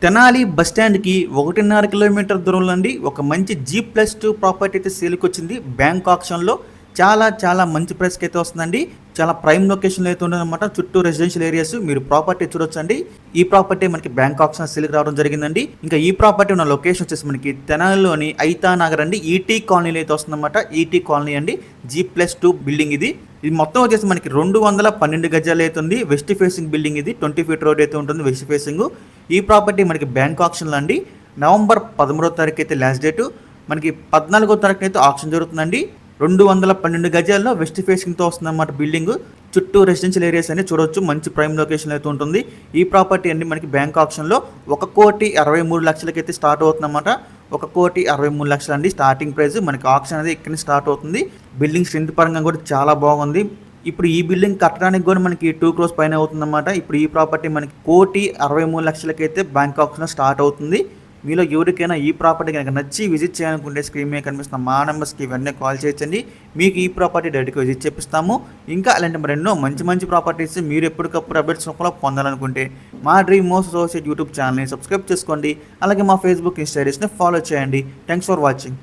Tenali bus స్టాండ్కి 1.5 kilometre దూరంలో అండి ఒక మంచి G+2 ప్రాపర్టీ అయితే సేల్కి వచ్చింది. బ్యాంక్ ఆప్షన్లో చాలా మంచి ప్రైస్కి అయితే వస్తుందండి. చాలా ప్రైమ్ లొకేషన్లో అయితే ఉందన్నమాట. చుట్టూ రెసిడెన్షియల్ ఏరియాస్ మీరు ప్రాపర్టీ చూడొచ్చండి. ఈ ప్రాపర్టీ మనకి బ్యాంక్ ఆప్షన్ సేల్కి రావడం జరిగిందండి. ఇంకా ఈ ప్రాపర్టీ ఉన్న లొకేషన్ వచ్చేసి మనకి తెనాలిలోని ఐతా నగర్ అండి, ఈటీ కాలనీలో అయితే వస్తుందన్నమాట. ఈటీ కాలనీ అండి, G+2 బిల్డింగ్ ఇది. ఇది మొత్తం వచ్చేసి మనకి 212 గజాలు అయితే ఉంది. వెస్ట్ ఫేసింగ్ బిల్డింగ్ ఇది. 20 ఫీట్ రోడ్ అయితే ఉంటుంది వెస్ట్ ఫేసింగ్. ఈ ప్రాపర్టీ మనకి బ్యాంక్ ఆప్షన్లో అండి నవంబర్ 13వ తారీఖు అయితే లాస్ట్ డేటు. మనకి 14వ తారీఖున అయితే ఆప్షన్ జరుగుతుందండి. 212 గజాల్లో వెస్ట్ ఫేసింగ్తో వస్తుందన్నమాట బిల్డింగ్. చుట్టూ రెసిడెన్షియల్ ఏరియాస్ అని చూడొచ్చు. మంచి ప్రైమ్ లొకేషన్ అయితే ఉంటుంది. ఈ ప్రాపర్టీ అండి మనకి బ్యాంక్ ఆప్షన్లో 1,63,00,000 అయితే స్టార్ట్ అవుతుందన్నమాట. 1,63,00,000 అండి స్టార్టింగ్ ప్రైస్. మనకి ఆప్షన్ అనేది ఇక్కడ స్టార్ట్ అవుతుంది. బిల్డింగ్ స్ట్రెంత్ పరంగా కూడా చాలా బాగుంది. ఇప్పుడు ఈ బిల్డింగ్ కట్టడానికి కూడా మనకి 2 crores పైన అవుతుందన్నమాట. ఇప్పుడు ఈ ప్రాపర్టీ మనకి 1,63,00,000 అయితే బ్యాంక్ ఆప్షన్ స్టార్ట్ అవుతుంది. మీలో ఎవరికైనా ఈ ప్రాపర్టీ కనుక నచ్చి విజిట్ చేయాలనుకుంటే స్క్రీన్ మీద కనిపిస్తున్న మా నెంబర్స్కి ఇవన్నీ కాల్ చేయొచ్చండి. మీకు ఈ ప్రాపర్టీ డైరెక్ట్గా విజిట్ చేపిస్తాము. ఇంకా అలాంటి మరెన్నో మంచి ప్రాపర్టీస్ మీరు ఎప్పటికప్పుడు అప్డేట్స్ పొందాలనుకుంటే మా డ్రీమ్ మోస్ట్ అసోసియేట్ యూట్యూబ్ ఛానల్ని సబ్స్క్రైబ్ చేసుకోండి. అలాగే మా ఫేస్బుక్ ఇన్స్టాగ్రామ్ని ఫాలో చేయండి. Thanks for watching.